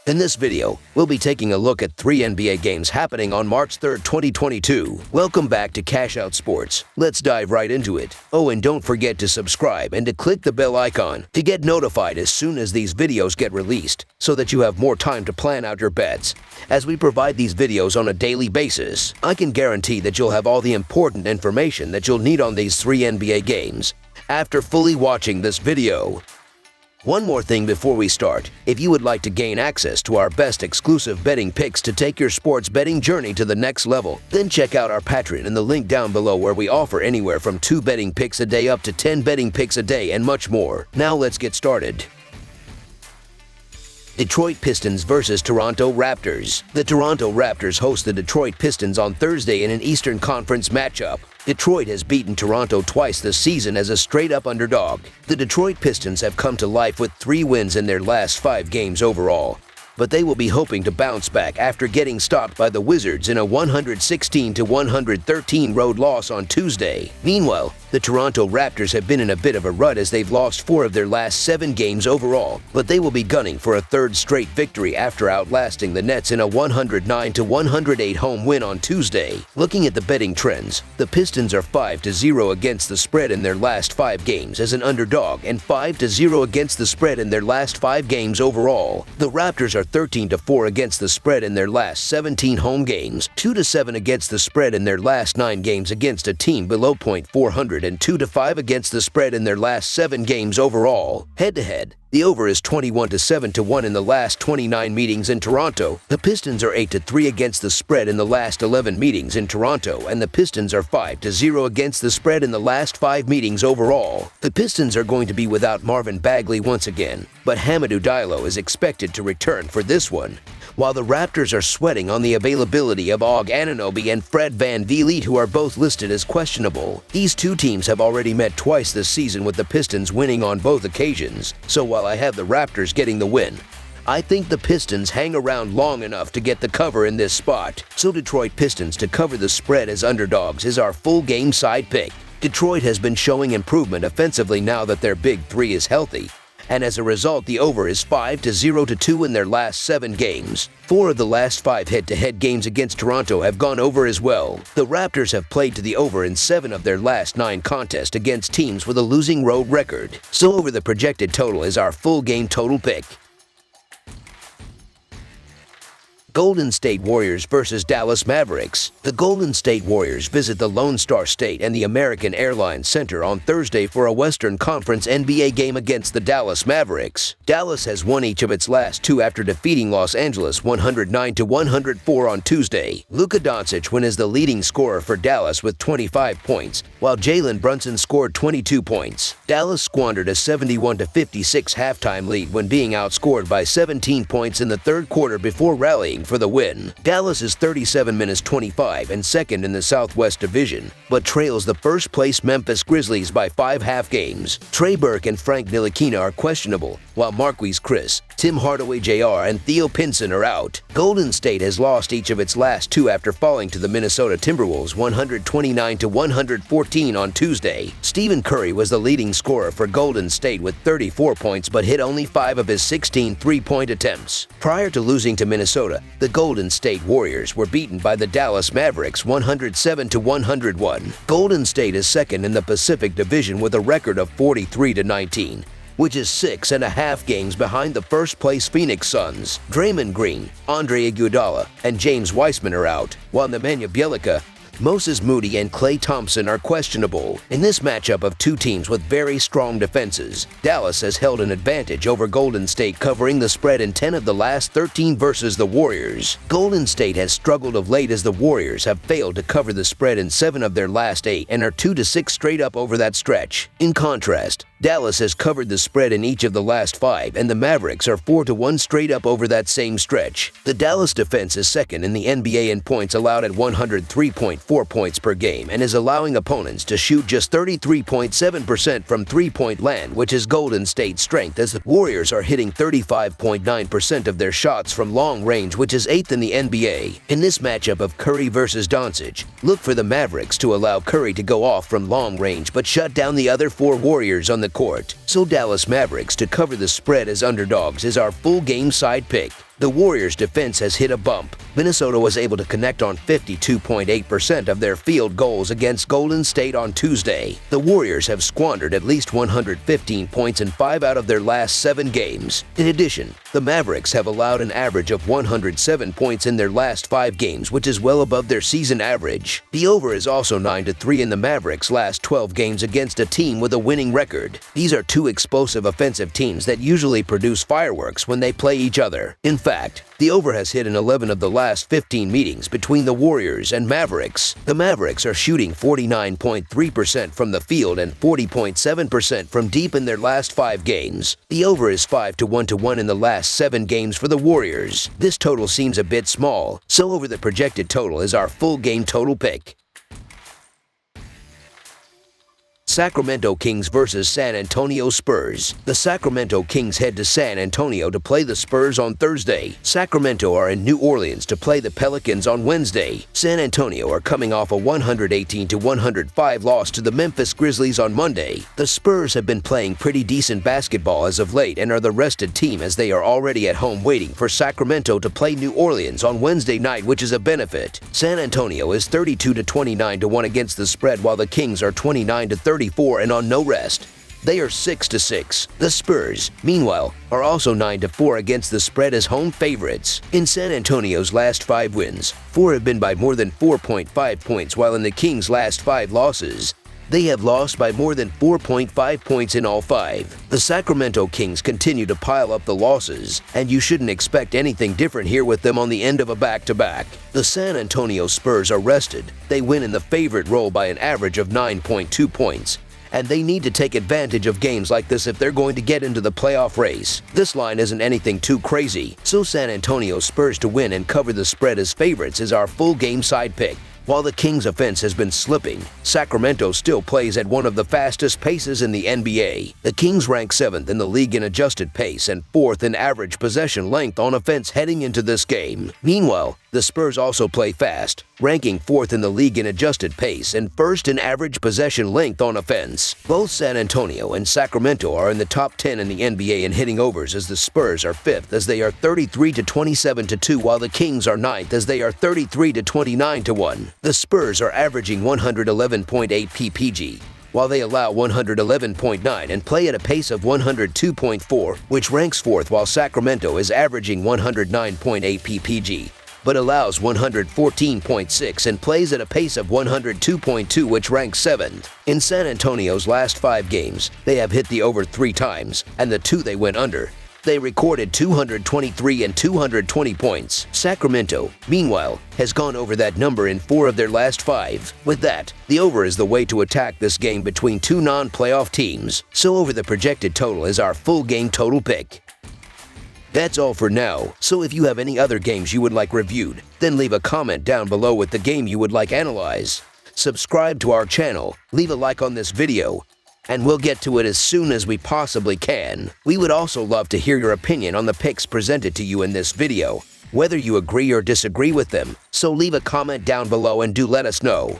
In this video, we'll be taking a look at 3 NBA games happening on March 3rd, 2022. Welcome back to Cash Out Sports. Let's dive right into it. Oh, and don't forget to subscribe and to click the bell icon to get notified as soon as these videos get released, so that you have more time to plan out your bets. As we provide these videos on a daily basis, I can guarantee that you'll have all the important information that you'll need on these 3 NBA games after fully watching this video. One more thing before we start. If you would like to gain access to our best exclusive betting picks to take your sports betting journey to the next level, then check out our Patreon in the link down below, where we offer anywhere from 2 betting picks a day up to 10 betting picks a day and much more. Now let's get started. Detroit Pistons versus Toronto Raptors. The Toronto Raptors host the Detroit Pistons on Thursday in an Eastern Conference matchup. Detroit has beaten Toronto twice this season as a straight-up underdog. The Detroit Pistons have come to life with 3 wins in their last 5 games overall, but they will be hoping to bounce back after getting stopped by the Wizards in a 116-113 road loss on Tuesday. Meanwhile, the Toronto Raptors have been in a bit of a rut as they've lost 4 of their last 7 games overall, but they will be gunning for a 3rd straight victory after outlasting the Nets in a 109-108 home win on Tuesday. Looking at the betting trends, the Pistons are 5-0 against the spread in their last 5 games as an underdog and 5-0 against the spread in their last 5 games overall. The Raptors are 13-4 against the spread in their last 17 home games, 2-7 against the spread in their last 9 games against a team below .400, and 2-5 against the spread in their last 7 games overall. Head-to-head, the over is 21-7-1 in the last 29 meetings in Toronto. The Pistons are 8-3 against the spread in the last 11 meetings in Toronto, and the Pistons are 5-0 against the spread in the last 5 meetings overall. The Pistons are going to be without Marvin Bagley once again, but Hamidou Diallo is expected to return for this one, while the Raptors are sweating on the availability of Og Anunoby and Fred VanVleet, who are both listed as questionable. These 2 teams have already met twice this season, with the Pistons winning on both occasions, so while I have the Raptors getting the win, I think the Pistons hang around long enough to get the cover in this spot. So Detroit Pistons to cover the spread as underdogs is our full game side pick. Detroit has been showing improvement offensively now that their big 3 is healthy, and as a result, the over is 5-0-2 in their last 7 games. 4 of the last 5 head-to-head games against Toronto have gone over as well. The Raptors have played to the over in 7 of their last 9 contests against teams with a losing road record. So over the projected total is our full game total pick. Golden State Warriors versus Dallas Mavericks. The Golden State Warriors visit the Lone Star State and the American Airlines Center on Thursday for a Western Conference NBA game against the Dallas Mavericks. Dallas has won each of its last 2 after defeating Los Angeles 109-104 on Tuesday. Luka Doncic went as the leading scorer for Dallas with 25 points, while Jalen Brunson scored 22 points. Dallas squandered a 71-56 halftime lead when being outscored by 17 points in the 3rd quarter before rallying for the win. Dallas is 37-25 and second in the Southwest Division, but trails the first-place Memphis Grizzlies by 5 half games. Trey Burke and Frank Ntilikina are questionable, while Marquise Chris, Tim Hardaway Jr., and Theo Pinson are out. Golden State has lost each of its last 2 after falling to the Minnesota Timberwolves 129-114 on Tuesday. Stephen Curry was the leading scorer for Golden State with 34 points, but hit only 5 of his 16 3-point attempts. Prior to losing to Minnesota, the Golden State Warriors were beaten by the Dallas Mavericks 107-101. Golden State is second in the Pacific Division with a record of 43-19. Which is 6.5 games behind the first-place Phoenix Suns. Draymond Green, Andre Iguodala, and James Wiseman are out, while Nemanja Bjelica, Moses Moody, and Klay Thompson are questionable. In this matchup of 2 teams with very strong defenses, Dallas has held an advantage over Golden State, covering the spread in 10 of the last 13 versus the Warriors. Golden State has struggled of late as the Warriors have failed to cover the spread in 7 of their last 8 and are 2-6 straight up over that stretch. In contrast, Dallas has covered the spread in each of the last 5, and the Mavericks are 4-1 straight up over that same stretch. The Dallas defense is second in the NBA in points allowed at 103.4 points per game and is allowing opponents to shoot just 33.7% from 3-point land, which is Golden State's strength, as the Warriors are hitting 35.9% of their shots from long range, which is 8th in the NBA. In this matchup of Curry versus Doncic, look for the Mavericks to allow Curry to go off from long range but shut down the other 4 Warriors on the court. So Dallas Mavericks to cover the spread as underdogs is our full game side pick. The Warriors' defense has hit a bump. Minnesota was able to connect on 52.8% of their field goals against Golden State on Tuesday. The Warriors have squandered at least 115 points in 5 out of their last 7 games. In addition, the Mavericks have allowed an average of 107 points in their last 5 games, which is well above their season average. The over is also 9-3 in the Mavericks' last 12 games against a team with a winning record. These are two explosive offensive teams that usually produce fireworks when they play each other. In fact, the over has hit in 11 of the last 15 meetings between the Warriors and Mavericks. The Mavericks are shooting 49.3% from the field and 40.7% from deep in their last 5 games. The over is 5-1 in the last 7 games for the Warriors. This total seems a bit small, so over the projected total is our full game total pick. Sacramento Kings vs. San Antonio Spurs. The Sacramento Kings head to San Antonio to play the Spurs on Thursday. Sacramento are in New Orleans to play the Pelicans on Wednesday. San Antonio are coming off a 118-105 loss to the Memphis Grizzlies on Monday. The Spurs have been playing pretty decent basketball as of late and are the rested team as they are already at home waiting for Sacramento to play New Orleans on Wednesday night, which is a benefit. San Antonio is 32-29-1 against the spread, while the Kings are 29-34 and on no rest. They are 6-6. The Spurs, meanwhile, are also 9-4 against the spread as home favorites. In San Antonio's last 5 wins, 4 have been by more than 4.5 points, while in the Kings' last 5 losses, they have lost by more than 4.5 points in all 5. The Sacramento Kings continue to pile up the losses, and you shouldn't expect anything different here with them on the end of a back-to-back. The San Antonio Spurs are rested. They win in the favorite role by an average of 9.2 points. And they need to take advantage of games like this if they're going to get into the playoff race. This line isn't anything too crazy, so San Antonio Spurs to win and cover the spread as favorites is our full game side pick. While the Kings' offense has been slipping, Sacramento still plays at one of the fastest paces in the NBA. The Kings rank 7th in the league in adjusted pace and 4th in average possession length on offense heading into this game. Meanwhile, the Spurs also play fast, ranking 4th in the league in adjusted pace and 1st in average possession length on offense. Both San Antonio and Sacramento are in the top 10 in the NBA in hitting overs, as the Spurs are 5th as they are 33-27-2, while the Kings are 9th as they are 33-29-1. The Spurs are averaging 111.8 ppg, while they allow 111.9 and play at a pace of 102.4, which ranks 4th, while Sacramento is averaging 109.8 ppg, but allows 114.6 and plays at a pace of 102.2, which ranks 7th. In San Antonio's last 5 games, they have hit the over 3 times, and the 2 they went under. They recorded 223 and 220 points. Sacramento, meanwhile, has gone over that number in 4 of their last 5. With that, the over is the way to attack this game between 2 non-playoff teams. So over the projected total is our full game total pick. That's all for now, so if you have any other games you would like reviewed, then leave a comment down below with the game you would like analyzed. Subscribe to our channel, leave a like on this video, and we'll get to it as soon as we possibly can. We would also love to hear your opinion on the picks presented to you in this video, whether you agree or disagree with them, so leave a comment down below and do let us know.